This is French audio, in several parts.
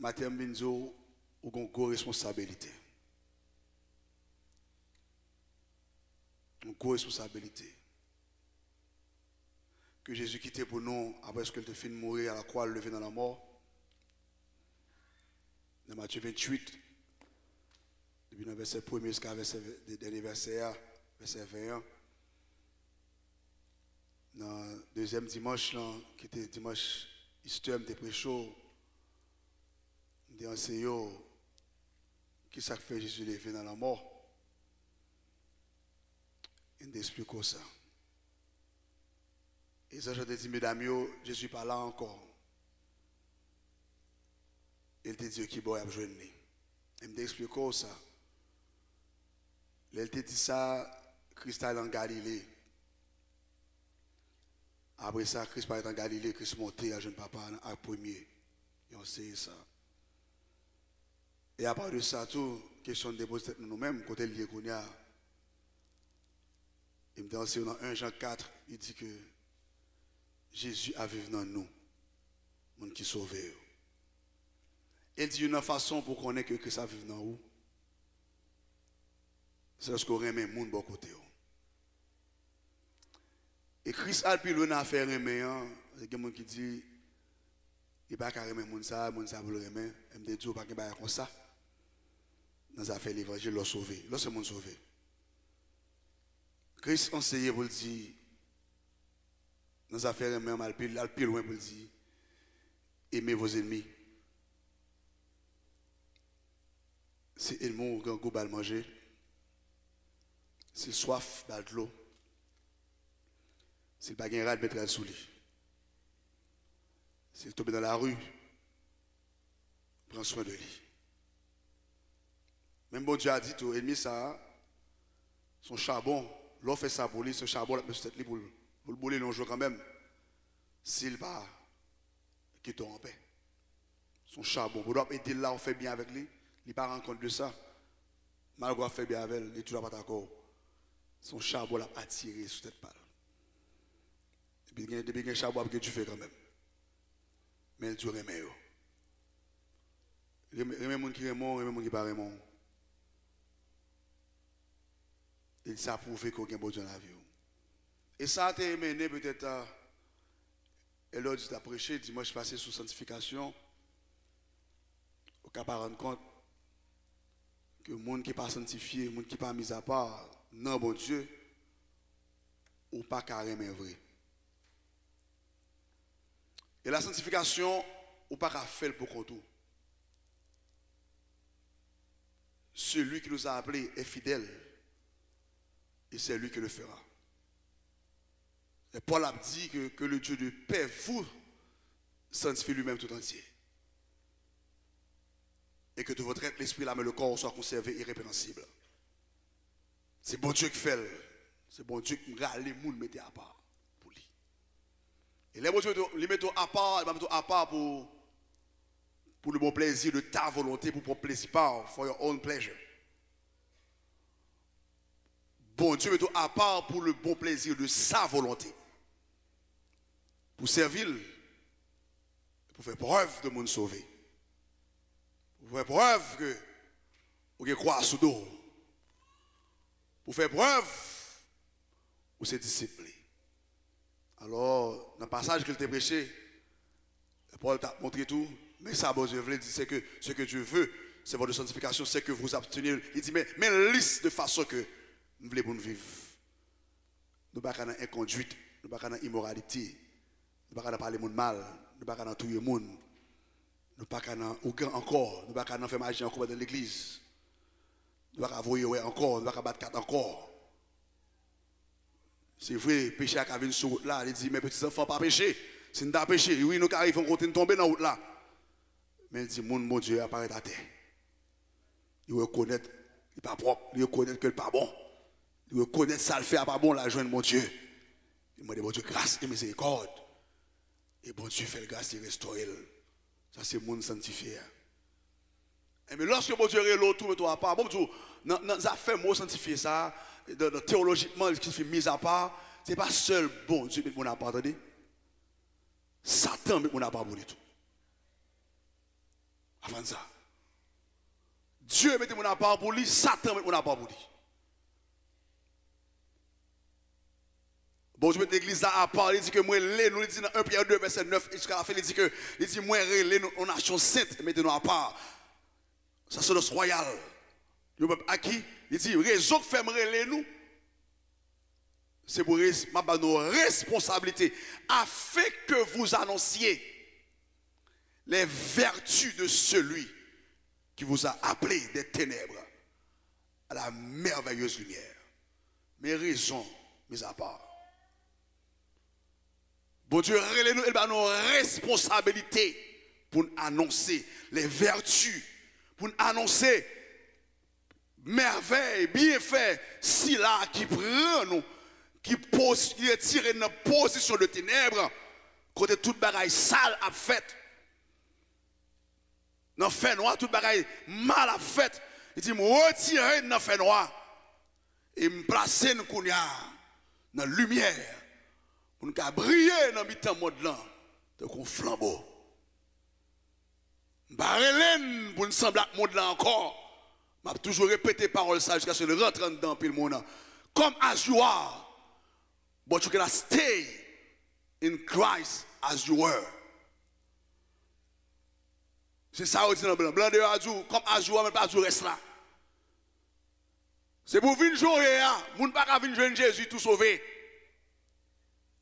Mathieu Binzo, ou une grosse responsabilité. Une grosse responsabilité. Que Jésus quittait pour nous après ce qu'il te fait mourir à la croix, levé dans la mort. Dans Matthieu 28, depuis le verset 1er jusqu'à le dernier verset 21. Dans le deuxième dimanche, là, qui était dimanche, Easter, était prêché, il enseigné qui ça fait Jésus levé dans la mort. Il explique ça. Et ça, je te dis, mesdames, Jésus pas là encore. Il te dit qui boit à joindre. Il m'explique ça. Il te dit ça, Christ est en Galilée. Après ça, Christ est en Galilée, Christ monté à jeune papa à premier. Et on sait ça. Et à part de ça, tout, question de déposer nous-mêmes, côté lié qu'on y a. Il me dit dans 1 Jean 4, il dit que Jésus a vécu dans nous, monde qui sauve. Il dit une façon pour qu'on ait que ça vive dans nous. C'est lorsqu'on remet le monde de côté. Et Christ a plus loin à faire remet. Il y a des gens qui disent il n'y a pas qu'à remettre le monde ça pour le remettre. Il me dit il n'y a pas qu'à comme ça. Dans les affaires de l'évangile, l'ont sauvé. Là, c'est le monde sauvé. Christ enseignait pour le dire dans les affaires remet, il a plus loin pour le dire aimez vos ennemis. C'est ennemi qui a un goût à manger. C'est soif de l'eau. C'est pas un rat de mettre sous lui. C'est tomber dans la rue. Prends soin de lui. Même bon Dieu a dit tout ennemi ça, son charbon, l'on fait ça pour lui, ce charbon là peut-être lui pour le bouler long jour quand même. S'il va quitter en paix. Son charbon, pour aider là, on fait bien avec lui. Il n'est pas rend compte de ça. Malgré fait bien avec elle, il n'est toujours pas d'accord. Son charbon l'a attiré sur cette balle. Depuis qu'il y a un charbon que tu fais quand même. Mais il dure remet. Remet les gens qui remet, remet les gens qui ne pas remet. Il s'est prouvé qu'il y a un bon Dieu dans la vie. Et ça a été mené peut-être. Et là, tu as prêché dimanche passé sur sanctification. Au cas par rendre compte que le monde qui n'est pas sanctifié, le monde qui n'est pas mis à part, non, bon Dieu, ou pas carrément vrai. Et la sanctification, ou pas qu'à faire pour tout. Celui qui nous a appelés est fidèle, et c'est lui qui le fera. Et Paul a dit que le Dieu de paix vous sanctifie lui-même tout entier. Et que de votre être, l'esprit, l'âme et le corps soient conservés irrépréhensibles. C'est bon Dieu qui fait. C'est bon Dieu qui râle les gens mettez à part pour lui. Et les bon Dieu les mettent à part, pour le bon plaisir de ta volonté, pour ton plaisir, for your own pleasure. Bon Dieu met à part pour le bon plaisir de sa volonté. Pour servir, pour faire preuve de monde sauvé. Pour faire preuve que vous croyez sous dos. Pour faire preuve ou c'est discipliné. Alors, dans le passage qu'il t'a prêché, Paul t'a montré tout, mais ça, bon Dieu veut dire, c'est que ce que Dieu veut, c'est votre sanctification, c'est que vous abstenez. Il dit, mais liste de façon que nous voulons pour nous vivre. Nous ne sommes pas dans inconduite, nous ne sommes pas dans immoralité, nous ne sommes pas dans parler de mal, nous ne sommes pas dans tout le monde, nous ne sommes pas dans aucun encore, nous ne sommes pas dans faire magie encore dans l'église, nous ne sommes pas voyer encore, nous ne sommes pas battre quatre encore. C'est vrai, péché a venir sur route là, il dit, mes petits enfants, pas péché. Si nous avons péché, oui, nous arrivons à tomber dans la route là. Mais il dit, mon Dieu apparaît à terre. Il reconnaît qu'il n'est pas propre, il reconnaît qu'il n'est pas bon. Il reconnaît que ça le fait pas bon, la joindre mon Dieu. Il m'a dit, bon Dieu, grâce et miséricorde. Et bon Dieu fait le grâce et restaure. Ça, c'est mon sanctifié. Mais lorsque mon Dieu est là, tout toi à part, bon Dieu, dans les affaires, moi, sanctifié ça, théologiquement, ce qui fait mise à part, ce n'est pas seul bon Dieu met mon à part, attendez. Satan met mon à part pour tout. Avant ça. Dieu mette mon part pour lui, Satan mette mon part pour lui. Bon, je mets l'église là à part, il dit que moi, nous, il dit dans 1 Pierre 2, verset 9, jusqu'à la fin, il dit que, il dit, moi, nous, on nation sainte, mettez-nous à part. Ça, c'est le royal. À qui? Il dit, raison que fait me nous, c'est pour nos responsabilités, afin que vous annonciez les vertus de celui qui vous a appelé des ténèbres à la merveilleuse lumière. Mes raisons, mis à part. Bon Dieu, nous et nos responsabilités pour annoncer les vertus, pour annoncer merveilles, bienfaits, si là qui prend nous, qui retire notre position de ténèbres, côté toute bagaille sale à fait. Dans fait noir, toute bagaille mal à fait. Il dit, me retirer dans fait noir et me placer dans la lumière. Pour nous briller dans le monde là, de un flambeau. Barrelen pour nous sembler à monde là encore. Je toujours répété parole ça jusqu'à ce que je rentre dedans puis le monde. Comme as you are, but you cannot stay in Christ as you were. C'est ça aussi dans le blanc. Blanc de Adjou, comme as you are, mais pas as you reste là. C'est pour venir jouer, vous ne pouvez pas venir jouer Jésus tout sauvé.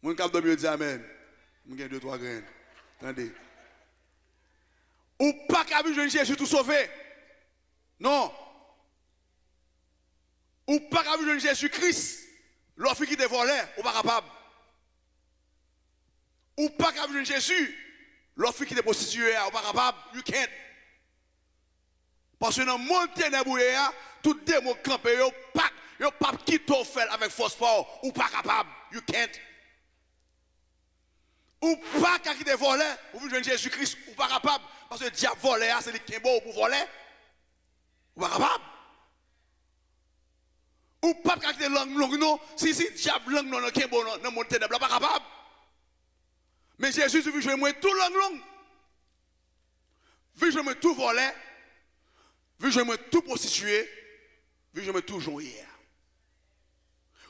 Mon cap de mieux dit amen. Je gagne 2-3 graines. Attendez. Ou pas qu'à venir Jésus tout sauvé. Non. Ou pas qu'à venir Jésus-Christ. L'offre qui te volé, ou pas capable. Ou pas qu'à venir Jésus. L'offre qui te prostitué, ou pas capable. You can't. Parce que dans le monde ténébreux, tout démon campé, yo pas qui t'ont fait avec phosphore, ou pas capable. You can't. Ou pas qu'à qui te volé, ou venir Jésus-Christ, ou pas capable. Parce que le diable volé, c'est le qui est beau pour voler. Ou pas capable. Ou pas qu'à qui te langue non, si diable langue non, qui est beau dans le monde ténébreux, pas capable. Mais Jésus, tu veux jouer moi tout langue. Vu jouer moi tout voler. Vu jouer moi tout prostitué. Vu jouer moi tout jouer.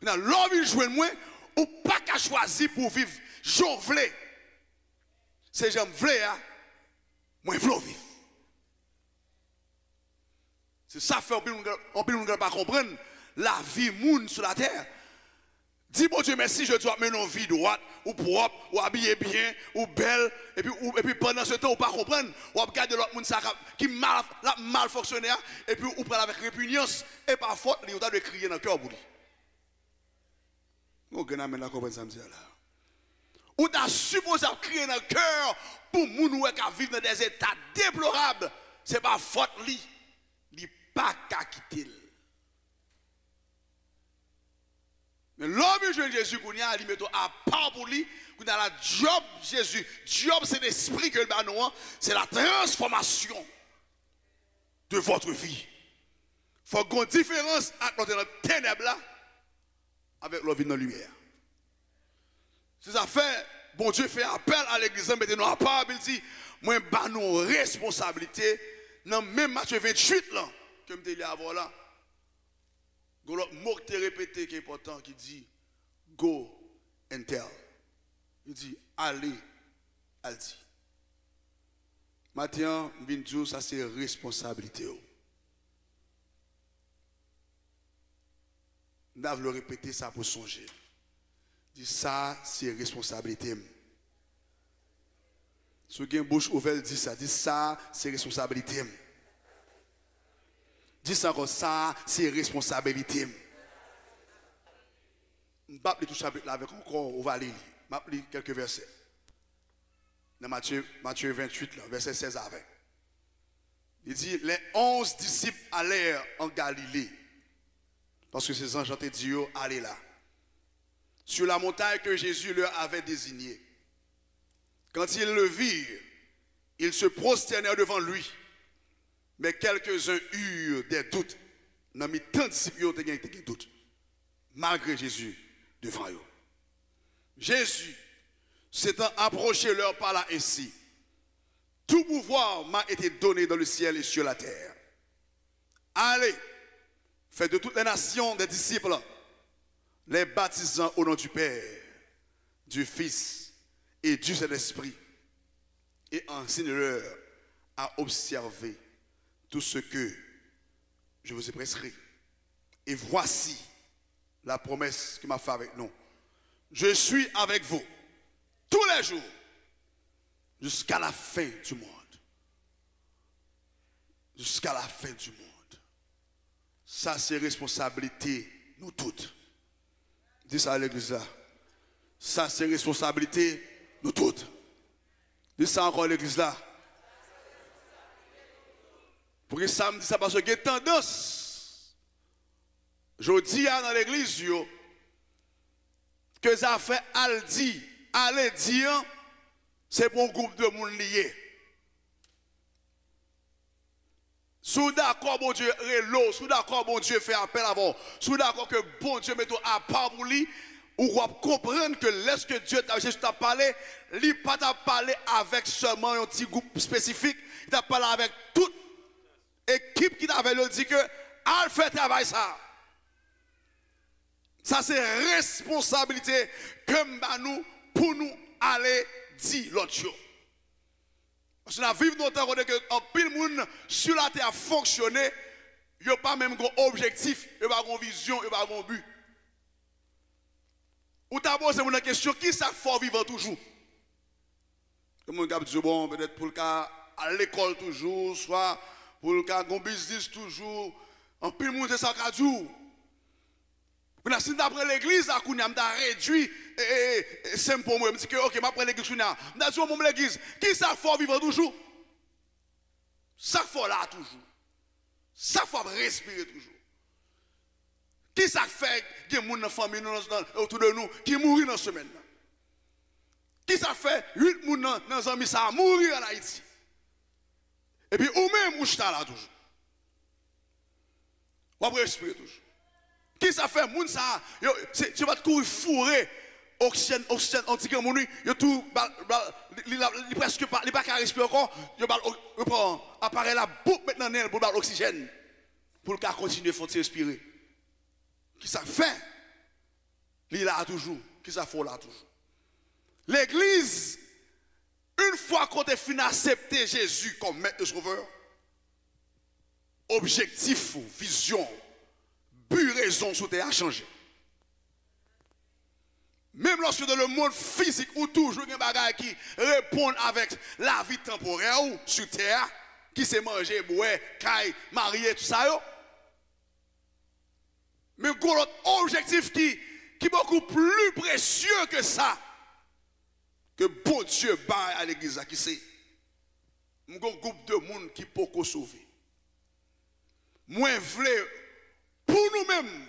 L'homme il joue moi, ou pas qu'à choisir pour vivre. J'en voulais. C'est j'en voulais, moi je veux vivre. C'est ça fait on peut ne pas comprendre la vie monde sur la terre. Dis bon Dieu merci, je dois mener une vie droite, ou propre, ou habillé bien, ou belle, et puis pendant ce temps, on ne pas comprendre, ou regarder l'autre monde qui mal fonctionné, et puis on prend avec répugnance, et par faute, il y a de crier dans le cœur pour lui. On a compris ça, là. Ou t'as supposé crier dans le cœur pour moun qui vivent dans des états déplorables. Ce n'est pas faute li. Li pas qu'à quitter. Mais l'homme de Jésus, qu'on a, il met à part pour lui, qu'on a la job Jésus. Job, c'est l'esprit que le banon, c'est la transformation de votre vie. Il faut qu'on ait une différence entre notre ténèbre là avec la vie dans la lumière. C'est ça fait, bon Dieu fait appel à l'église, mettez-nous à part, il dit, moi, bah nos responsabilités, dans même Matthieu 28 là, que je dit avant là, il y a un mot qui est répété qui est important, qui dit, go and tell. Il dit, allez, elle dit. Maintenant, je viens dire, ça c'est responsabilité. Nous devons le répéter ça pour songer. Dit ça, c'est responsabilité. Si vous avez une bouche ouverte, dit ça, c'est responsabilité. Dis ça comme ça, c'est responsabilité. Je ne vais pas lire tout chapitre là avec encore, on va lire. Je vais lire quelques versets. Dans Matthieu 28, là, verset 16 à 20. Il dit, les 11 disciples allèrent en Galilée. Parce que ces anges ont dit, allez là. Sur la montagne que Jésus leur avait désignée. Quand ils le virent, ils se prosternèrent devant lui. Mais quelques-uns eurent des doutes. N'a mis tant de disciples qui ont des doutes. Malgré Jésus devant eux. Jésus, s'étant approché, leur parla ainsi. Tout pouvoir m'a été donné dans le ciel et sur la terre. Allez, faites de toutes les nations des disciples, les baptisant au nom du Père, du Fils et du Saint-Esprit, et enseignez-leur à observer tout ce que je vous ai prescrit. Et voici la promesse qu'il m'a faite avec nous. Je suis avec vous tous les jours jusqu'à la fin du monde. Jusqu'à la fin du monde. Ça, c'est responsabilité, nous toutes. Dis ça à l'église là. Ça, c'est responsabilité, nous toutes. Dis ça encore à l'église là. Pour que ça me dit ça parce que y a tendance, je dis dans l'église, que ça fait aller dire, c'est pour un groupe de monde lié. Sous d'accord, bon Dieu, relo, sous d'accord, bon Dieu, fait appel avant, sous d'accord que bon Dieu, mettons à part pour lui, ou comprendre que lorsque Dieu t'a parlé, lui pas t'a parlé avec seulement un petit groupe spécifique, il t'a parlé avec toute équipe qui t'avait dit que, al fait travail ça. Ça c'est responsabilité comme nous pour nous aller dire l'autre chose. Parce que nous vivons dans le temps que en pile monde sur la terre a fonctionné, il n'y a pas même un objectif, il n'y a pas une vision, il n'y a pas un but. Ou d'abord c'est une question qui ça faut vivre toujours. Comme on dit bon peut-être pour le cas à l'école toujours, soit pour le cas un business toujours, en pile monde c'est ça qu'a dit. Si d'après l'église, on a réduit, c'est pour moi. Je me dis que, ok, après l'église, je dis, l'église, qui ça faut vivre toujours? Ça faut là toujours. Ça faut respirer toujours. Qui ça fait que les gens dans la famille autour de nous qui mourent dans la semaine? Qui ça fait 8 personnes dans les amis ça mourir en Haïti? Et puis, ou même, ou je là toujours. On va respirer toujours. Qui ça fait moun ça tu vas te courir fourré oxygène antique mon nuit yo tout il presque pas il pas qu'à respirer encore yo prend appareil la boucle maintenant pour l'oxygène pour le cas continuer faut respirer. Qui ça fait il là toujours qui ça faut là toujours. L'église une fois qu'on est fini accepter Jésus comme maître et sauveur, objectif vision but, raison, sous terre a changé. Même lorsque dans le monde physique, ou toujours des bagages qui répondent avec la vie temporaire ou sur terre, qui s'est manger, boire, caille, marier, tout ça. Mais il y a un autre objectif qui est beaucoup plus précieux que ça, que bon Dieu bat à l'église, qui c'est un groupe de monde qui peut sauver. Moi, je veux pour nous-mêmes,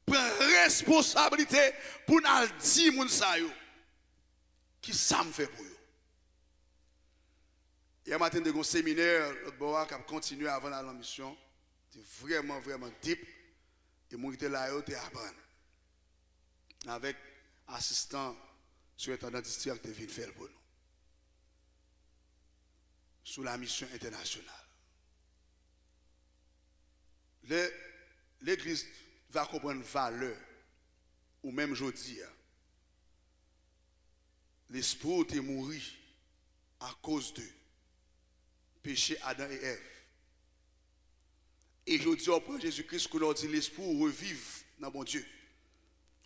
prendre responsabilité pour nous dire moun sa yo, qui ça me fait pour eux. Hier matin, de un séminaire, l'autre bois qui a continué avant la mission, c'était vraiment, vraiment deep. Et moi qui étais là, j'étais apprendre. Avec assistant surintendant district de Villefel pour nous. Sous la mission internationale. L'église va comprendre valeur, ou même aujourd'hui, l'esprit est mort à cause de péché Adam et Ève. Et je dis au Jésus-Christ que l'on dit l'esprit revive dans mon Dieu.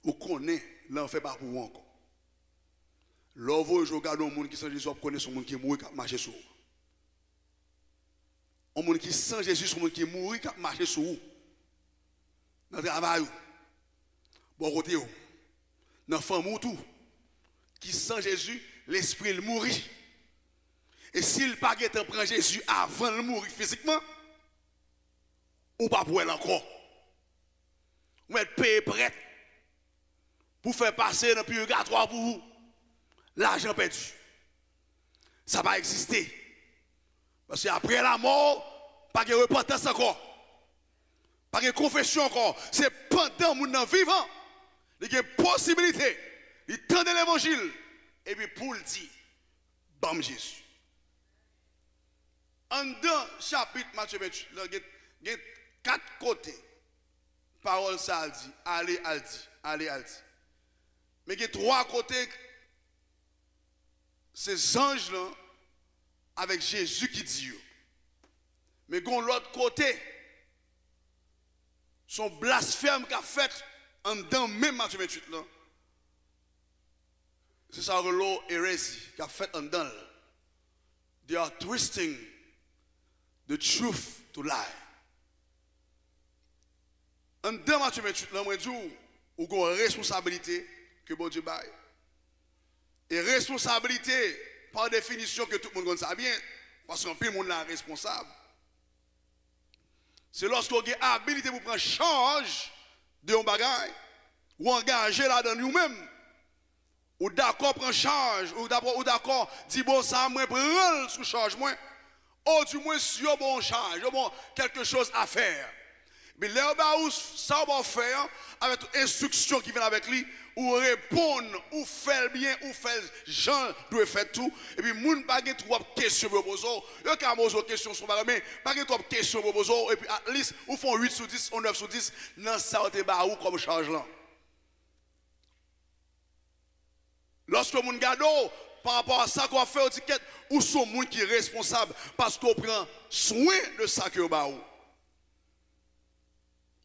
Ou connaît, l'en fait pas pour vous encore. L'envoi, je regarde un monde qui sans Jésus, on connaît son monde qui est mort, qui a marché sur vous. Un monde qui sans Jésus, son monde qui est mort, qui a marché sur vous. Dans le travail, bon côté, dans la famille, tout, qui sans Jésus, l'esprit il mourit. Et s'il pas prend Jésus avant de mourir physiquement, ou pas pour elle encore. Ou être payé prêt pour faire passer dans le purgatoire pour vous. L'argent perdu. Ça va pas exister. Parce qu'après la mort, pas de repentance encore. Pas de confession encore. C'est pendant mon vivant. Il y a une possibilité. Il tend l'évangile. Et puis pour le dire, bam Jésus. En deux chapitres, Matthieu 28, il y a 4 côtés. Parole ça dit, allez, elle dit, allez, elle dit. Mais il y a 3 côtés, ces anges-là, avec Jésus qui dit. Mais il y a l'autre côté, son blasphème qu'a fait en dedans même Matthieu 28 là. C'est ça l'eau hérésie qu'a fait en dedans. They are twisting the truth to lie. En dedans Matthieu 28 là, moi dis ou une responsabilité que bon Dieu baille. Et responsabilité par définition que tout le monde connaît ça bien parce qu'en plus le monde est responsable. C'est lorsqu'on a l'habilité pour prendre charge de un bagage, ou engager là dans nous-mêmes, ou d'accord prendre charge, ou d'accord dire bon ça, moi prendre sous charge, moi, ou du moins si on bon charge, bon quelque chose à faire. Mais là, ça va faire avec toute instruction qui vient avec lui, ou répondre, ou faire bien, ou faire Jean doit faire tout. Et puis, moun pas de trop questions pour poser. Yo ka poser questions sur mais pas de trop questions pour poser. Et puis, at least, ou font 8 sur 10, ou 9 sur 10, dans ça te ba ou comme charge là. Lorsque moun gado, par rapport à ça qu'on fait au ticket, ou sont moun qui est responsable parce qu'on prend soin de ça que ba ou.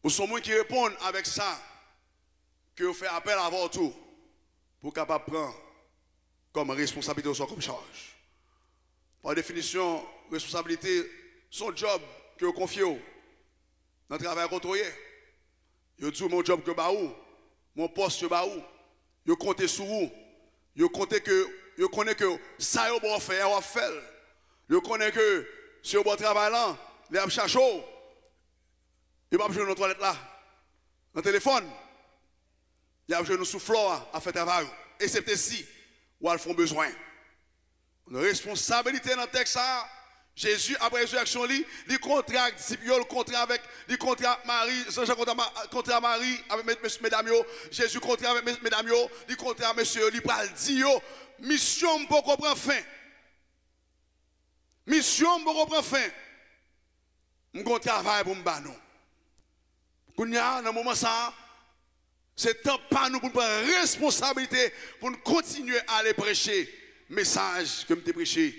Ou sont moun qui répondent avec ça. Que vous faites appel à votre tour pour capable prendre comme responsabilité ou soit comme charge. Par définition, responsabilité, son job que vous confiez dans le travail contrôlé. Vous dites mon job que baou, mon poste que baou, vous comptez sur vous, vous comptez que connaissez que ça vous bon faire, vous fait. Vous connaissez que si vous bon travail là, les avez cherché, vous pas besoin de notre toilette là, dans le téléphone. Il y a besoin de souffler à faire travail. Excepté si, ou elles font besoin. Une responsabilité dans le texte, Jésus, après la résurrection, il contracte le contrat avec, il contrat Marie, Jean contrat Marie avec mesdames, Jésus contrat avec mesdames, il contrat monsieur, il parle dit, mission pour comprendre fin. Mission pour comprendre fin. Je travaille pour me battre. Dans le moment ça, c'est temps pas nous pour prendre responsabilité pour nous continuer à aller prêcher message que nous prêché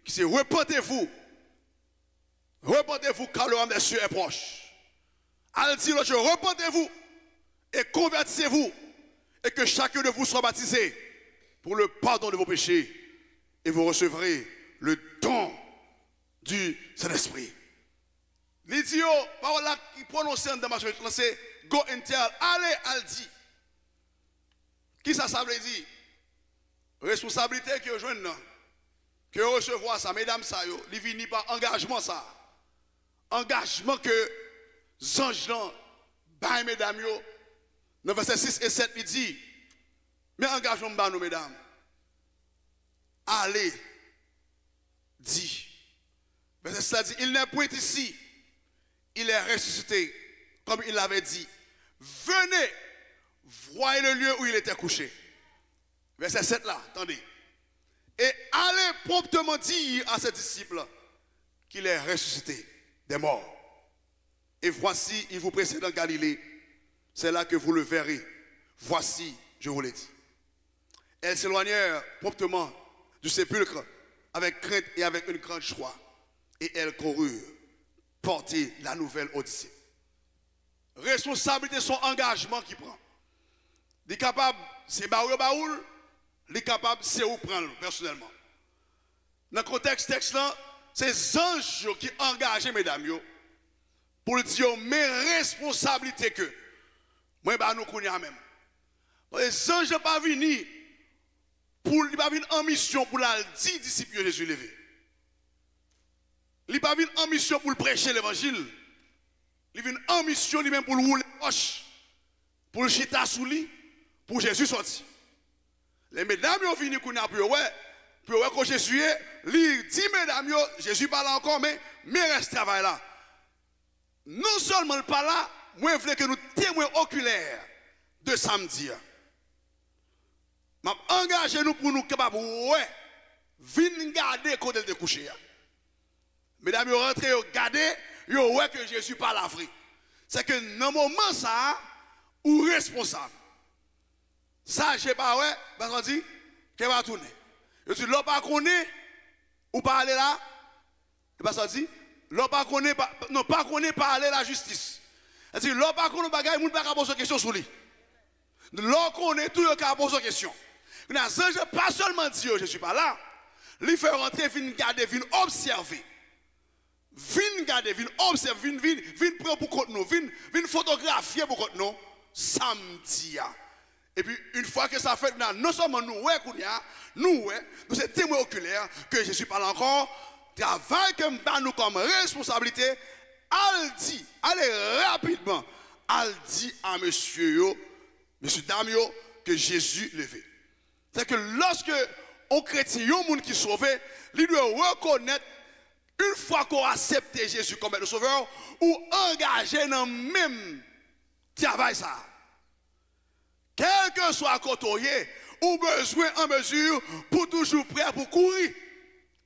qui c'est repentez-vous car le royaume des cieux est proche. Allez dire repentez-vous et convertissez-vous et que chacun de vous soit baptisé pour le pardon de vos péchés et vous recevrez le don du Saint-Esprit. L'idiot, parole là qui prononce dans ma chute, c'est go and tell, allez, al dit. Qui ça veut dire? Responsabilité que vous jouez, que vous recevez ça, mesdames, ça, il vient par engagement ça. Engagement que Zange, bah, mesdames, dans verset 6 et 7, il dit, mais engagement, bah, nous, mesdames, allez, dit. Verset 7 dit, il n'est point ici. Il est ressuscité, comme il l'avait dit. Venez, voyez le lieu où il était couché. Verset 7 là, attendez. Et allez promptement dire à ses disciples qu'il est ressuscité des morts. Et voici, il vous précède en Galilée. C'est là que vous le verrez. Voici, je vous l'ai dit. Elles s'éloignèrent promptement du sépulcre avec crainte et avec une grande joie. Et elles coururent porter la nouvelle aux disciples. Responsabilité, son engagement qui prend. Il est capable, c'est baoul, il est capable, c'est où prendre personnellement. Dans le contexte texte là, c'est anges qui engagent mesdames pour dire mes responsabilités que moi bah nous connaissons même. Les anges ne pas venir pour il pas venir en mission pour la 10 disciples de Jésus levé. Il n'est pas venu en mission pour prêcher l'évangile. Il vient en mission lui-même pour le rouler roche, pour le chita sous lui, pour Jésus sortir. Les mesdames ont venu qu'on a pu ouais, quand Jésus est, il dit mesdames, Jésus parle encore, mais reste travail là. Non seulement pas là, moi je veux que nous témoins oculaires de samedi. M'a engagé nous pour nous capables ouais, venir garder quand elle est couchée. Mesdames, vous rentrez, vous regardez, vous voyez que Jésus parle à vrai. C'est que dans le moment ça, ou responsable. Ça, je ne sais pas, ouais, parce qu'on dit, qu'elle va tourner. Je dis, l'on pas connaît, ou pas aller là, et parce qu'on dit, l'on pas connaît, non, pas connaît, pas aller la justice. C'est-à-dire, l'on pas connaît, bagaille, moun pas poser question sur lui. L'on connaît tout le cas poser question. Je pas seulement dire, je ne suis pas là. Il fait rentrer, vin garder, vin observer. Vin garder, vin observer, vin prendre pour compte nous, vin photographier pour compte nous, samedi. Et puis, une fois que ça fait, non seulement nous, nous sommes témoins oculaires que Jésus parle encore, travail que nous comme responsabilité, allez rapidement, dit à monsieur Damio, que Jésus levé. C'est que lorsque on chrétien, un monde qui est sauvé, il doit reconnaître, une fois qu'on accepte Jésus comme le sauveur, ou engager dans le même travail ça. Quel que soit côté, ou besoin en mesure pour toujours prêt pour courir.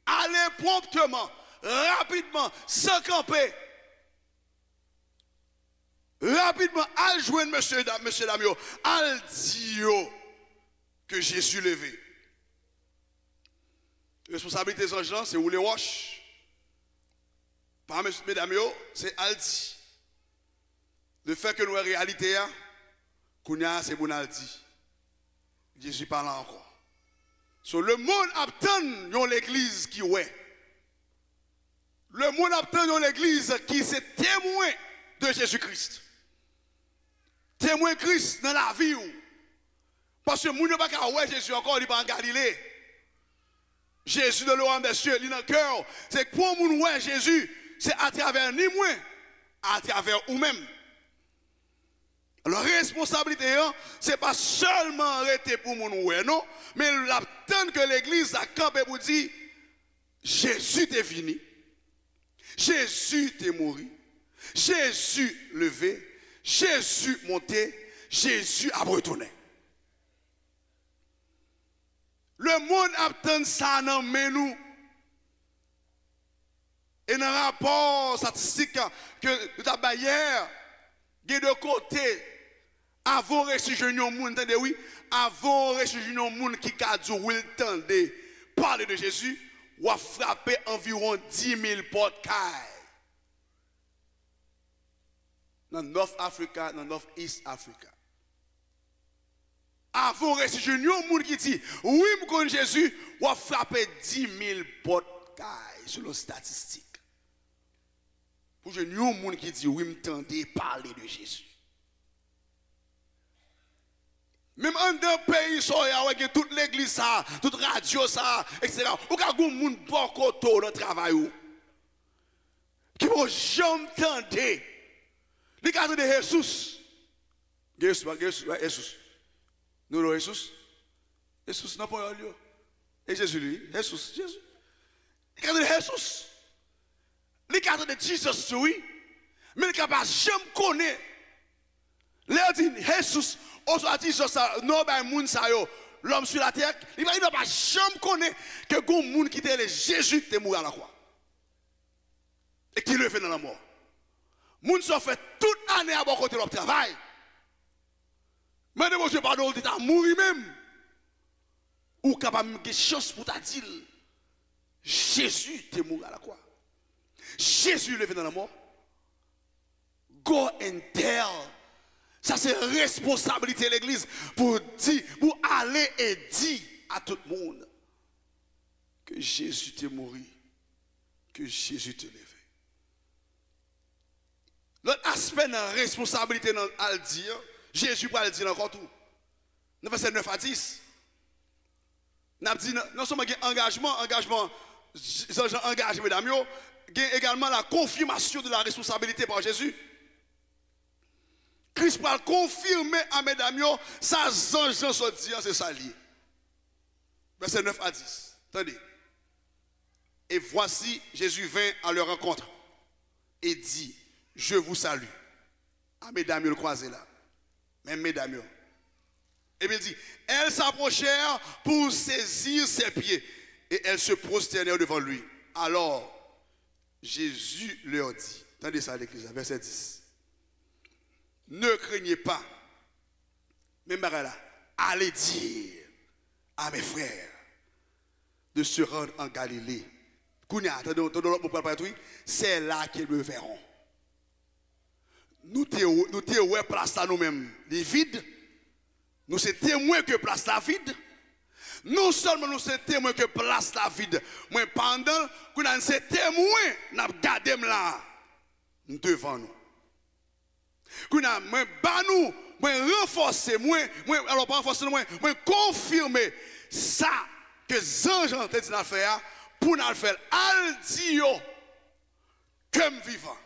Aller promptement, rapidement, sans camper. Rapidement, à joindre monsieur Damio, à dire que Jésus levé. Responsabilité des gens, c'est où les roches. Par mesdames, c'est Aldi. Le fait que nous avons réalité, c'est bon Aldi. Jésus parle encore. So, le monde attend l'église qui est. Le monde attend l'église qui est témoin de Jésus-Christ. Témoin Christ dans la vie. Parce que le monde n'a pas qu'à voir Jésus encore, il n'est pas en Galilée. Jésus de l'Orient des cieux, il est dans le cœur. C'est que pour le monde voir Jésus, c'est à travers ni moins, à travers vous-même. La responsabilité, ce n'est pas seulement arrêter pour mon ouais, non, mais l'attendre que l'église a campé pour dire Jésus est venu, Jésus est mort, Jésus levé, Jésus monté, Jésus a retourné. Le monde attend ça dans nous. Et dans le rapport statistique que nous avons hier, il y a de côté, avant de ressusciter un monde, entendez oui, avant de ressusciter un monde qui a dit, will tendez, parler de Jésus, ou a frappé environ 10 000 portes dans North Africa, dans North East Africa. Avant de ressusciter un monde qui dit, oui, je connais Jésus, ou a frappé 10 000 portes selon les statistiques. Pour que nous, gens qui dit oui, m'tendez parler de Jésus. Même en d'un pays, avec toute l'église, toute radio, etc. Ou quand vous avez bon côté dans le travail, qui vont jamais tendre. Les gars de Jésus. Jésus. Nous, Jésus. Jésus n'a pas lieu. Et Jésus, lui, Jésus. Les gars de Jésus. Les cartes de Jésus, oui, mais les capables jamais connaître. Les dit Jésus, on soit dit ça, non, ben, moun sa yo, l'homme sur la terre, il va pas jamais connaître que gon moun qui était le Jésus qui est mort à la croix. Et qui le fait dans la mort. Moun ça fait toute année à bon côté de leur travail. Mais de monsieur pardon, il t'a mourir même. Ou capable de chance pour ta dire Jésus est mort à la croix. Jésus levé dans la mort. Go and tell. Ça c'est responsabilité de l'église pour dire, pour aller et dire à tout le monde que Jésus t'est mort, que Jésus t'est levé. L'autre aspect de la responsabilité à le dire, Jésus va le dire encore tout. Dans verset 9 à 10. N'a dit non seulement engagement, engagé mesdames, il y a également la confirmation de la responsabilité par Jésus. Christ va confirmer à mesdames, sa vengeance au Dieu, c'est ça lié. Verset 9 à 10. Attendez. Et voici, Jésus vint à leur rencontre et dit, je vous salue. Ah, mesdames, le croisez là. Même mesdames. Et bien il dit, elles s'approchèrent pour saisir ses pieds et elles se prosternèrent devant lui. Alors, Jésus leur dit, attendez ça à l'église, verset 10. Ne craignez pas, même là, allez dire à mes frères de se rendre en Galilée. C'est là qu'ils me verront. Nous sommes place là nous-mêmes, les vides. Nous sommes témoins que place là vide. Non seulement nous sommes témoins que place là vide, mais pendant que nous sommes témoins, nous avons gardé là devant nous. Nous avons renforcé, alors pas renforcé, confirmer ça que les anges ont dit à faire pour nous faire al dire comme vivant.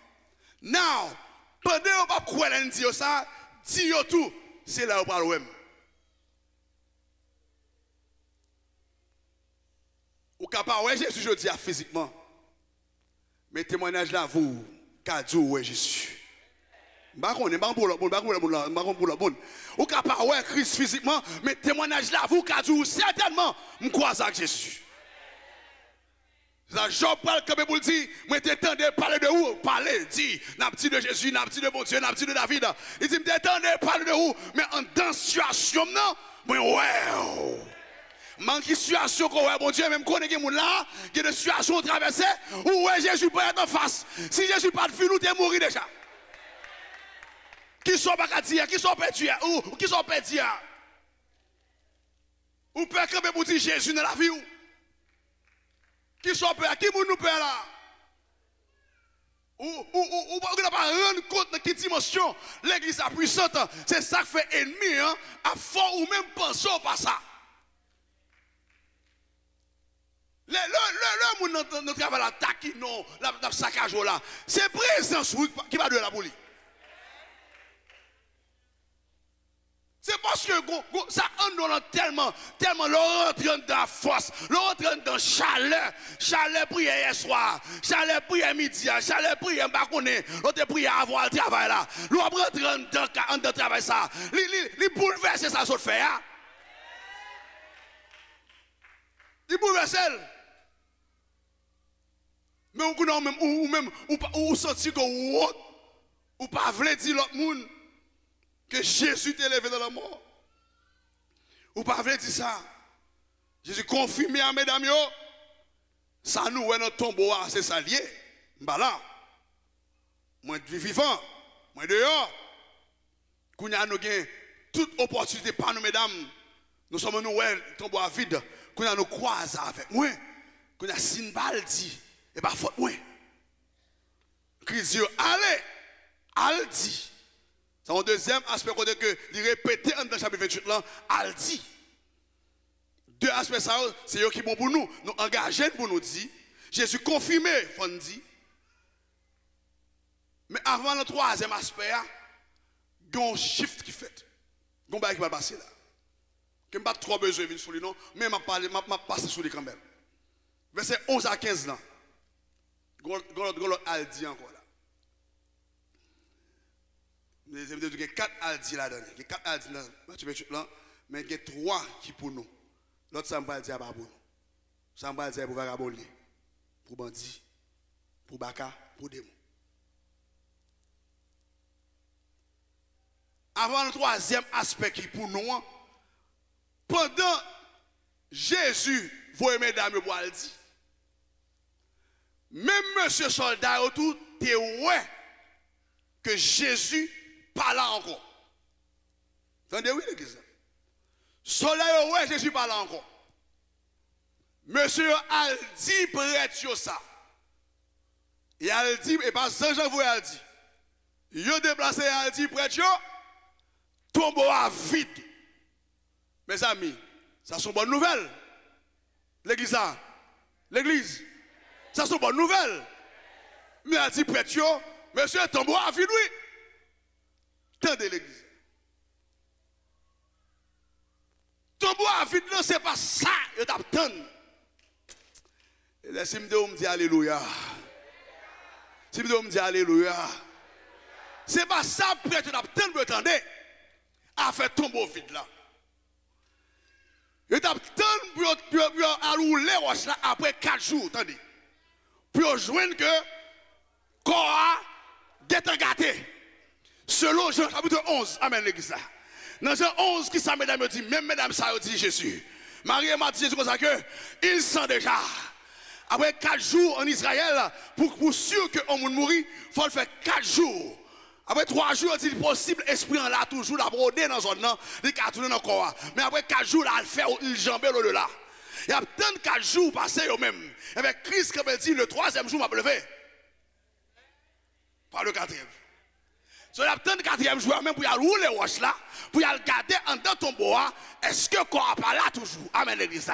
Now, pendant que vous ne pouvez pas dire ça, dire tout, c'est là où vous parlez. Ou capable ouais Jésus je dis physiquement. Mais témoignage là vous cadeau ouais Jésus. Ou capable ouais Christ physiquement, mais témoignage là vous cadeau certainement me croise avec Jésus. Ça Job parle comme pour dire, moi t'entendais parler de où? Parler, dit, n'a petit de Jésus, n'a petit de mon Dieu, n'a petit de David. Il dit m'entendais parler de où? Mais en dans situation non, moi ouais. Manque de situation qu'on ouais bon Dieu même connaît que moun là, qui de situation traversée ou ouais Jésus peut être en face. Si Jésus pas de fin nous t'es mourir déjà. Qui sont pas dire, qui sont perdus ou qui sont perdus. Ou peut camper pour dire Jésus dans la vie ou qui sont perdus, qui moun nous perd là. Ou pas rendre compte de quelle dimension l'église est puissante, c'est ça qui fait ennemi hein, à fort ou même penser pas ça. Le monde dans notre travail l'attaque non la saccage là c'est présence qui va de la boule. C'est parce que ça entre tellement le rentre dans la force, le rentre dans chaleur prière hier soir, chaleur prière midi, chaleur prière pas connaît, l'autre prière avant le travail là. L'on rentre dans le travail ça. Il bouleverse ça sur fait. Il bouleverse. Mais ou senti que ou pas voulez dire l'autre monde que Jésus t'est levé dans la mort. Ou pas voulez dire ça. Jésus confirmé à mesdames yo. Ça nous est notre tombeau c'est ça lié. Bah là. Moi vivant, moi dehors. Kounya nous gain toute opportunité par nous mesdames. Nous sommes nous tombeau à vide. Kounya nous croise avec moi. Kounya sin bal dit et pas faute moi. Christ dit allez dit. C'est un deuxième aspect que il répétait dans le chapitre 28 là, al dit. Deux aspects ça c'est eux qui bon pour nous, nous engager pour nous dire Jésus confirmé faut nous dire. Mais avant le troisième aspect, il y a un shift qui fait. Il y a un qui va passer là. Je n'ai pas trop besoin de venir sur lui non, mais je vais passer sur lui quand même. Verset 11 à 15 là. Golo al dit encore là. Il y a 4 al dit là-dedans. Il y a 4 al dit là, mais il y a 3 qui pour nous. L'autre ça va dire pour nous. Ça va dire pour vagabond, pour bandit, pour baka, pour démon. Avant le troisième aspect qui pour nous, pendant Jésus voyait mesdames pour le dire. Même monsieur soldat autour, tu ouais que Jésus parle encore. Entendez oui l'église. Soldat ouais Jésus parle encore. Monsieur a dit prêtre ça. Et a dit et pas Jean vous a dit. Yo déplacé a dit prêtre tombeau à vide. Mes amis, ça sont bonnes nouvelles. L'église ça. L'église. Ça sont bonnes nouvelles. Mais a dit prêtre monsieur tombeau à vide oui. Tendez l'église. Tombeau à vide non c'est pas ça, yo t'attend. Laissez-moi me dire alléluia. Si vous me dire alléluia. C'est pas ça prêtre t'attend vous attendez. A fait tombeau vide là. Yo t'attend pour rouler roche là après 4 jours, attendez. Pour joindre que t'es gâté. Selon Jean chapitre 11, amen l'église là. Dans Jean 11, qui ça, mesdames, dit, même mesdames, ça dit Jésus. Marie et Marthe, Jésus, comme ça que, ils sont déjà. Après 4 jours en Israël, pour sûr qu'on va mourir, il faut le faire 4 jours. Après 3 jours, il est possible, l'esprit en là, toujours, la broder dans zone, il a tourné dans le corps. Mais après 4 jours, là, il fait, il jambé au-delà. Il y a peut-être 4 jours passés eux-mêmes. Et bien, Christ, comme il dit, le 3e jour, m'a levé. Pas le 4e. So, il y a peut-être 4e jour, même pour y aller rouler roche là, pour y aller garder en dedans ton bois, est-ce que quoi pas là toujours? Amen, l'église.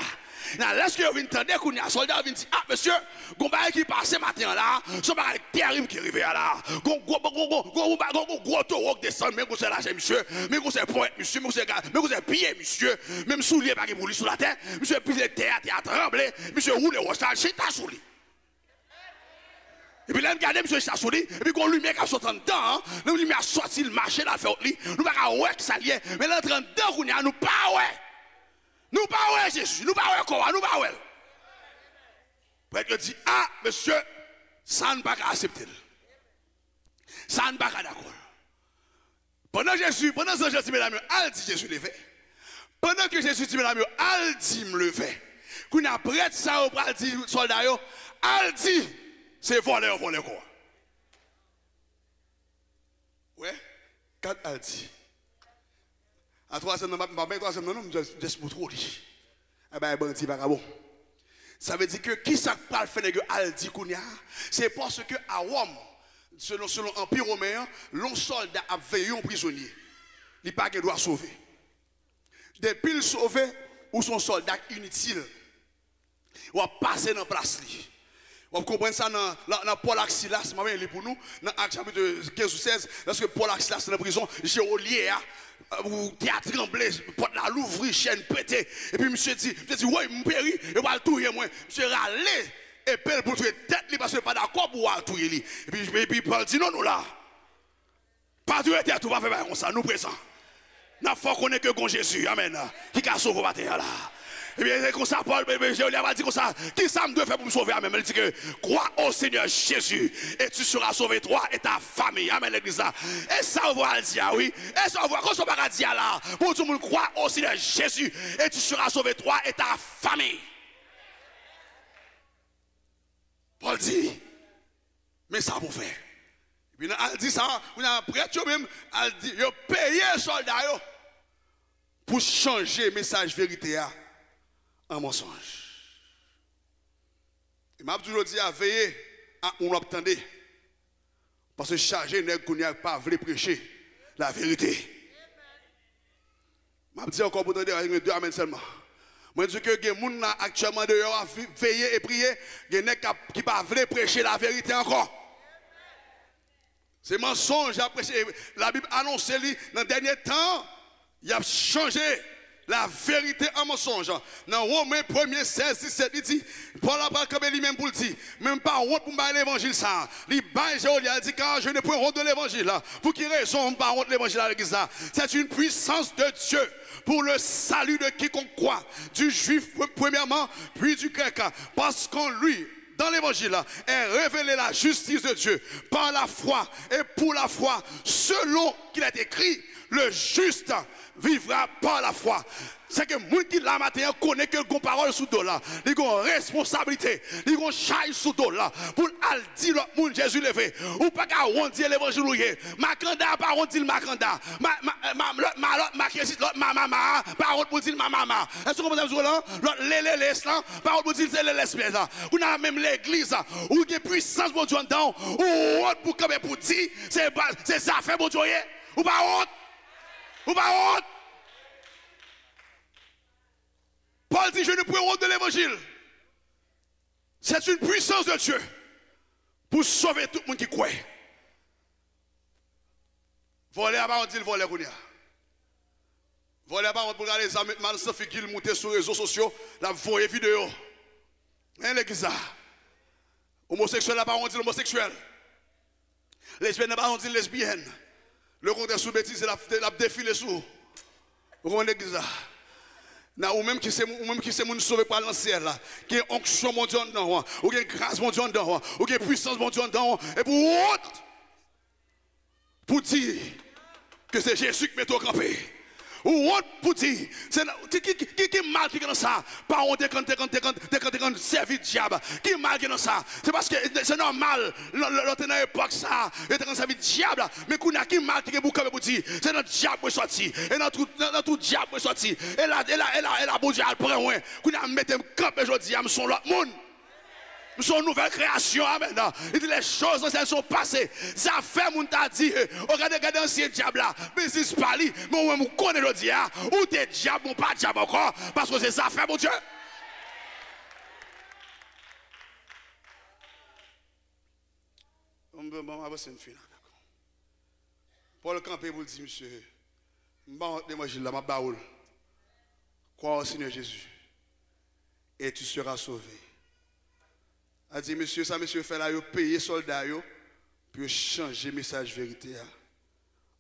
Lorsque vous entendez qu'on y a un soldat qui dit, ah monsieur, il y a qui passe matin là, ce n'est terrible qui arrive là. Gros taureau qui descend, même c'est lâché monsieur, même c'est poète monsieur, même c'est pied monsieur, même soulier pas qui boule sur la terre, monsieur pile terre, a tremblé, monsieur roule roche là, c'est ta soulier. Et puis là, regardez, monsieur Chassouli, et puis qu'on lumière qui sort en dedans, la lumière sorti le marché dans le fait, nous ne pouvons pas ça lié, mais là, en dedans, nous pas ouais. Nous pas ouais Jésus, nous pas ouais quoi, nous pas ouais. Prêtre dit, ah, monsieur, ça ne pas accepter. Ça ne pas d'accord. Pendant Jésus, pendant que Jésus dit, mesdames, al dit Jésus le fait. Pendant que Jésus dit, mesdames, al dit me le fait. Qu'on a prêtre ça, on va dire, soldat, al dit, c'est voler quoi. Ouais, quand al dit. À 3e, non, juste pour trop dit. Eh bien, bandit, pas bon. Ça veut dire que qui ça parle fait que al dit qu'on y a, c'est parce que à Rome, selon l'Empire romain, l'on soldat a veillé un prisonnier. Il n'a pas de droit sauver. Depuis le sauver, ou son soldat inutile, ou a passé dans la place. Vous comprenez ça dans Paul Axilas, c'est pour nous, dans Actes chapitre 15 ou 16, lorsque Paul Axilas est dans la prison, Gérolier, ou théâtre tremblé, porte la l'ouvrir, chaîne pété. Et puis monsieur dit, ouais, mon péri, et va le touiller moi. Monsieur râlé, et pelle pour tuer tête, parce que pas d'accord pour le touiller. Et puis Paul dit, non, nous là, pas tuer tête, on va faire comme ça, nous présents. Nous faut qu'on ait que con Jésus, amen, qui a sauvé la terre là. Et bien, c'est comme ça, Paul, je lui ai dit comme ça, qui ça me doit faire pour me sauver? Amen. Il dit que, crois au Seigneur Jésus, et tu seras sauvé, toi et ta famille. Amen, l'église là. Et ça, on va le dire, oui. Et ça, on va, quand on va dire là, pour tout le monde, crois au Seigneur Jésus, et tu seras sauvé, toi et ta famille. Paul dit, mais ça vous fait. Et puis, il dit ça, on a prêtre même, il dit, il a payé les soldats pour changer le message vérité. Un mensonge. Et m'a toujours dit à veiller à on l'attendait. Parce que chargé n'est pas voulu prêcher la vérité. M'a dit encore pour entendre avec deux amen seulement. Moi je dis que les gens actuellement dehors veiller et prier, il y a qui pas voulu prêcher la vérité encore. C'est mensonge à prêcher. La Bible annonce dans le dernier temps, il a changé la vérité en mensonge. Dans Romains 1er 16, 17, il dit, Paul a pas comme lui-même pour le dire, même pas honte pour me l'évangile ça. Il dit, car je n'ai point honte de l'évangile. Pour qui raison, pas honte de l'évangile à l'église là? C'est une puissance de Dieu pour le salut de quiconque croit, du juif premièrement, puis du grec. Parce qu'en lui, dans l'évangile, est révélée la justice de Dieu par la foi et pour la foi, selon qu'il est écrit, le juste vivra par la foi. C'est que les gens qui la matin connaissent que les paroles sous dos là, ils ont responsabilité, ils ont chaille sous dos là, pour dire l'autre monde Jésus levé. Ou pas qu'à dire l'évangile. Macanda, par contre, dit le Macanda. Ma maman, par contre, pour dire ma maman. Est-ce que vous comprenez là? L'élès là, par contre, pour dire c'est l'élès là. Ou dans même l'église, où il y a puissance pour Dieu dedans, ou autre pour dire, c'est ça fait pour Dieu. Ou pas honte? Ou pas honte? Paul dit, je ne peux honte de l'évangile. C'est une puissance de Dieu pour sauver tout le monde qui croit. Voler à part, on dit le voler qu'on y a. Voler à part, on peut regarder les amis, mal sans qu'il monte sur les réseaux sociaux, la voie vidéo. Hein, l'église là. Homosexuel là, on dit l'homosexuel. Lesbienne là, on dit lesbienne. Le contraire sous bêtise, c'est la défilé sous. Vous comprenez l'église là? Ou même qui c'est mon sauvé par l'ancien là, qui est onction mondiale dedans, ou qui est grâce mondiale dedans, ou qui est puissance mondiale dedans, et pour autre, pour dire que c'est Jésus qui met au campé. Ou autre pour dire, c'est qui mal qui est dans ça? Pas honte quand servi diable. Qui mal qui est dans ça? C'est parce que c'est normal. L'autre dans l'époque ça, il était servi diable. Mais qu'on a qui mal qui est pour dire, c'est notre diable qui est sorti. Et notre tout diable qui est sorti. Et là, bon Dieu, elle prend loin. Qu'on a mis un camp aujourd'hui, je suis l'autre monde. Nous sommes une nouvelle création, amen. Il dit les choses, elles sont passées. Ça fait, mon t'a dit, regardez ancien diable là, business pali, mais moi, je connais le diable, ou t'es diable, ou pas diable encore, parce que c'est ça fait, mon Dieu. Bon, c'est une fin. Paul Campé vous dit, monsieur, je vais l'évangile là, je vais crois au Seigneur Jésus, et tu seras sauvé. A dit, monsieur, ça, monsieur fait là, il paye soldats pour changer le message vérité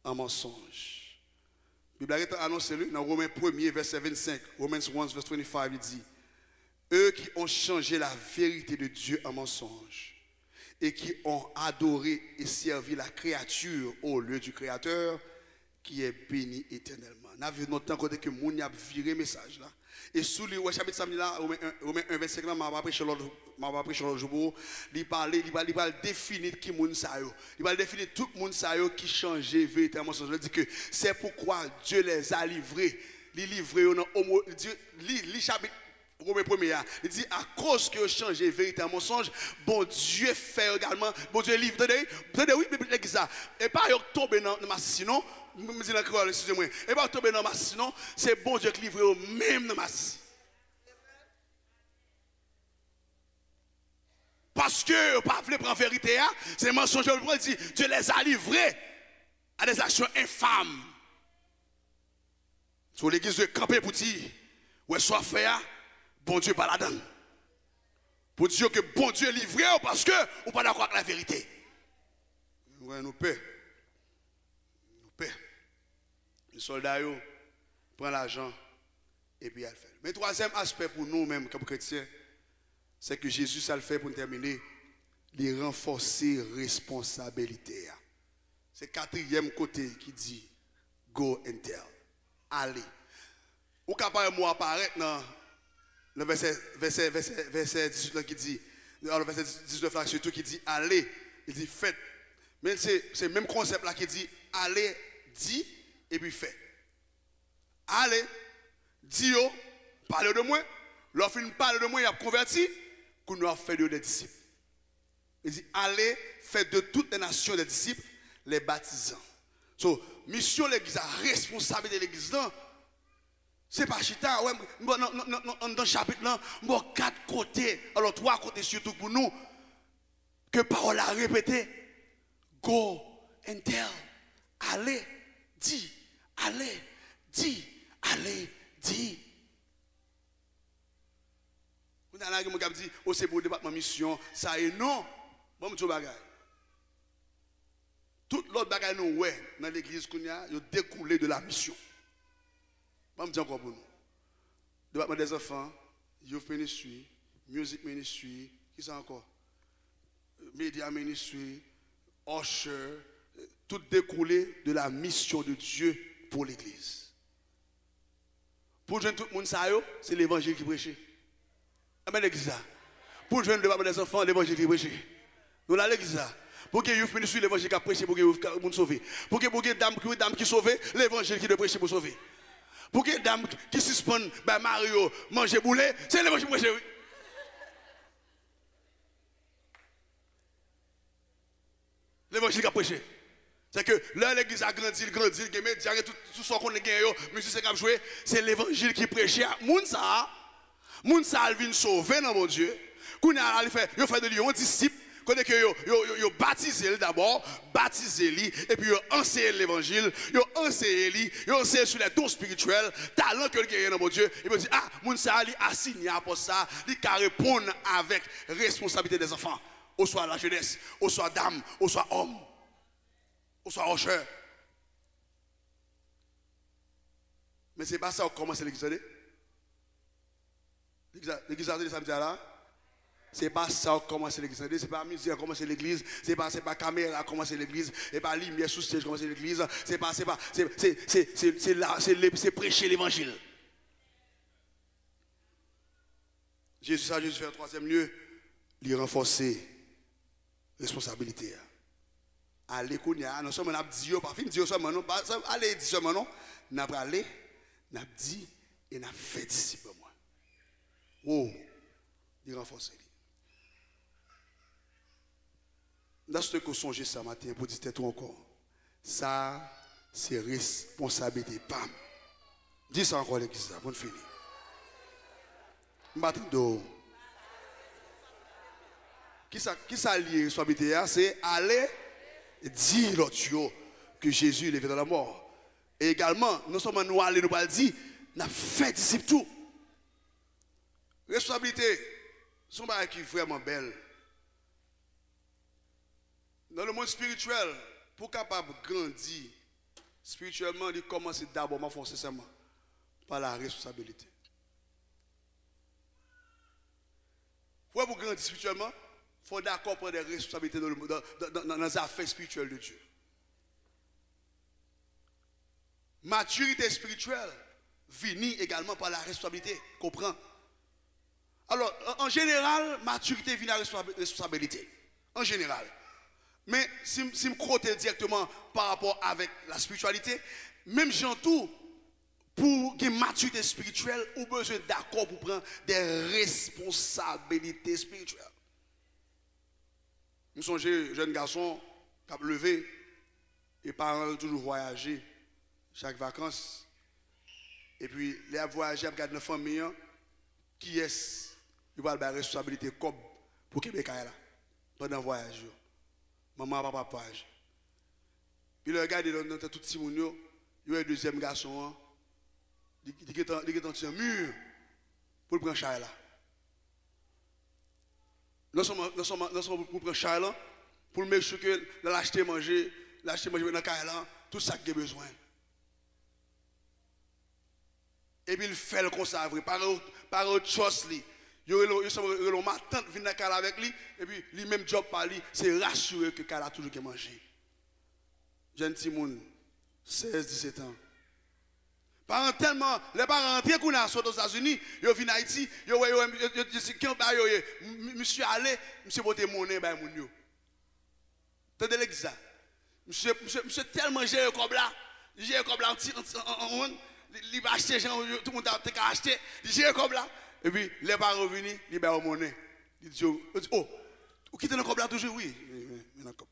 en mensonge. La Bible a annoncé dans Romains 1er, verset 25, Romans 1, verset 25, il dit, eux qui ont changé la vérité de Dieu en mensonge et qui ont adoré et servi la créature au lieu du Créateur qui est béni éternellement. Nous avons notre temps que moun y a viré le message là. Et sous le chapitre samedi là, Romains 1, verset 5, je vais prêcher l'autre jour. Il va définir qui moun sa yo. Il va définir tout le monde sa yo qui changeait véritablement. Il dit que c'est pourquoi Dieu les a livrés. Les livrés dans le chapitre Romains 1, il dit à cause que changé véritablement mensonge, bon Dieu fait également, bon Dieu livre. Attendez, oui, mais ça. Et pas tomber dans ma sinon. Excusez-moi. Et pas tomber dans ma sinon, c'est bon Dieu qui livre au même dans ma. Parce que pas voulu prendre vérité, c'est mensonge. Il dit Dieu les a livrés à des actions infâmes. Sur l'église de camper pour dire, ouais, soit fait, bon Dieu pas là-dedans. Pour dire que bon Dieu est livré parce que on pas d'accord avec la vérité. Ouais, nous paie. Les soldats prennent l'argent et puis elle fait. Mais troisième aspect pour nous-mêmes comme chrétiens, c'est que Jésus, ça le fait pour terminer, il renforcer responsabilité. C'est le quatrième côté qui dit, go and tell. Allez. Ou capable moi apparaître dans le verset 18 là qui dit, dans le verset 19 là surtout qui dit, allez. Il dit, faites. Mais c'est le même concept là qui dit, allez, dit. Et puis fait. Allez, dis parlez de moi. Lorsqu'il parle de moi, il a converti, qu'on nous a fait de des disciples. Il dit, allez, faites de toutes les nations des disciples, les baptisants. So, mission de l'église, responsabilité de l'église, c'est pas chita, ouais, dans le chapitre là, quatre côtés, alors trois côtés surtout pour nous, que parole a répété, go and tell, allez, dis. Allez, dis, allez, dis. Vous avez dit, oh, c'est pour le département mission, ça est non. Bon, je vais tout l'autre bagage nous, ouais, dans l'église, il a découlé de la mission. Bon, je dis encore pour nous. Département des enfants, youth ministry, music ministry, qui ça encore? Media ministry, usher, tout découlé de la mission de Dieu pour l'église. Pour joindre tout le monde, c'est l'évangile qui prêche. Amen, l'église. Pour joindre le département des enfants, l'évangile qui prêche. Nous là, l'église. Pour que vous ministre l'évangile qui a prêché pour que vous monde sauvé. Pour que les dames qui sauvent, l'évangile qui doit prêcher pour sauver. Pour que les dames qui suspendent Mario manger boulet, c'est l'évangile qui prêche. L'évangile qui a prêché. C'est que là, l'église a grandi, il a médias, tout ce qu'on a gagné, musique c'est joué, c'est l'évangile qui prêchait. Mounsa, il vient sauver dans mon Dieu. Il fait de lui un disciple, il a baptisé d'abord, et puis il a enseigné l'évangile, il a enseigné sur les dons spirituels, talent que il a dans mon Dieu. Il me dit, ah, Mounsa, il a assigné pour ça, il a répondre avec responsabilité des enfants, au soit la jeunesse, au soit dame, au soit homme. Ou soit rocheur. Mais ce n'est pas ça qu'on commence l'église. L'église a dit samedi là. C'est pas ça qui commence l'église. C'est pas musique qui commence l'église. C'est pas caméra qui commence l'église. C'est pas lumière sous stage qui commence l'église. C'est prêcher l'évangile. Jésus fait un troisième lieu, il renforcer responsabilité. Allez, non seulement on a dit, pas fin dire seulement non, pas allez dire seulement non, n'a pas allé, n'a dit et n'a fait disciple moi. Oh, il renforcer. Dans ce que songe ce matin pour dire tout encore. Ça, c'est responsabilité. Bam. Dis ça encore l'église, pour finir. M'attends. Qui ça lié responsabilité? C'est aller dire l'autre que Jésus est levé dans la mort. Et également, non seulement nous aller nous pas dire, nous fait disciple tout. Responsabilité, c'est un bagage qui est vraiment belle. Dans le monde spirituel, pour capable grandir spirituellement, il commence d'abord nécessairement par la responsabilité. Pour grandir spirituellement, il faut d'accord prendre des responsabilités dans les affaires spirituelles de Dieu. Maturité spirituelle vient également par la responsabilité. Comprends? Alors, en général, maturité vient à la responsabilité. En général. Mais si je me crotte directement par rapport avec la spiritualité, même j'en tout, pour une maturité spirituelle, on a besoin d'accord pour prendre des responsabilités spirituelles. Nous sommes jeunes garçons qui ont levé et parents toujours voyager chaque vacances. Et puis, les voyager avec une famille qui est, il va avoir la responsabilité comme pour Québec pendant le voyage. Maman, papa, page. Puis, le regarde dans tout petit monde, il y a un deuxième garçon, il est dans un mur pour prendre char là. Nous sommes pour prendre char là, pour mettre sûr que l'acheter manger dans le carré là, tout ça qu'il a besoin. Et puis il fait le constat vrai, par autre chose. Il y a ma tante qui vient dans le carré avec lui, et puis lui même job par lui, c'est rassurer que le carré a toujours qu'à manger. Jeune Timoun, 16-17 ans. Parents tellement, les parents rentrés qu'on a aux États-Unis, ils viennent en Haïti, monsieur allé, monsieur voté monnaie, ben mon yo. T'entendez l'ex ça? Monsieur tellement géré comme là, géré comme là, il va acheter, tout le monde a acheté, il gère comme là. Et puis les parents revenus, ils ben monnaie. Ils disent, oh, vous quittez le comme là toujours? Oui, mais dans comme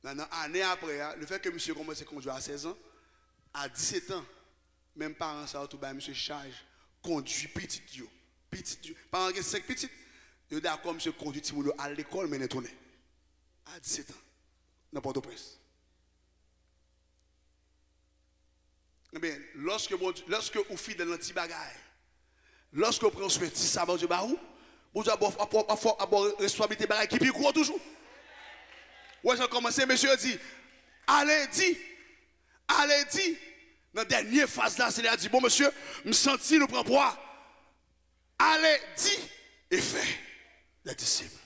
là. Maintenant, année après, le fait que monsieur commence à conduire à 16 ans, à 17 ans, même parents, ça tout monsieur charge, conduit petit yo. Parents qui 5 petites, ils d'accord, monsieur conduit Timodo à l'école, mais n'est tourné. À 17 ans, n'importe où. Eh bien, lorsque vous faites dans petit bagaille, lorsque vous prenez un petit savon de barou, vous avez une responsabilité bagaille qui pique toujours. Ouais, j'ai commencé, monsieur dit, allez, dit. Dans la dernière phase là, c'est-à-dire dit, bon monsieur, me senti nous prend poids. Allez, dit et fait les disciples.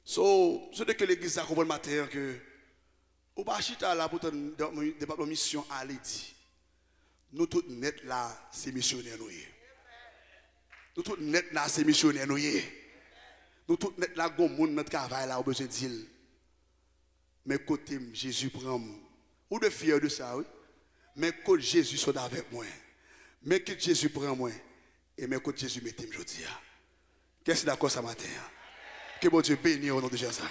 So, c'est que l'église a compris le matin que, au Bachita là pour une mission, allez, dit. Nous tous net là, c'est missionnaires nous. Nous tous net là, c'est missionnaires nous. Nous tous net là, gon monde notre travail là, au besoin d'île. Mais côté Jésus prend. Ou de fier de ça, oui. Mais côté Jésus soit avec moi. Mais que Jésus prend moi. Et mais côté Jésus mettez-moi aujourd'hui. Qu'est-ce que c'est d'accord ce matin? Que bon Dieu bénisse au nom de Jésus.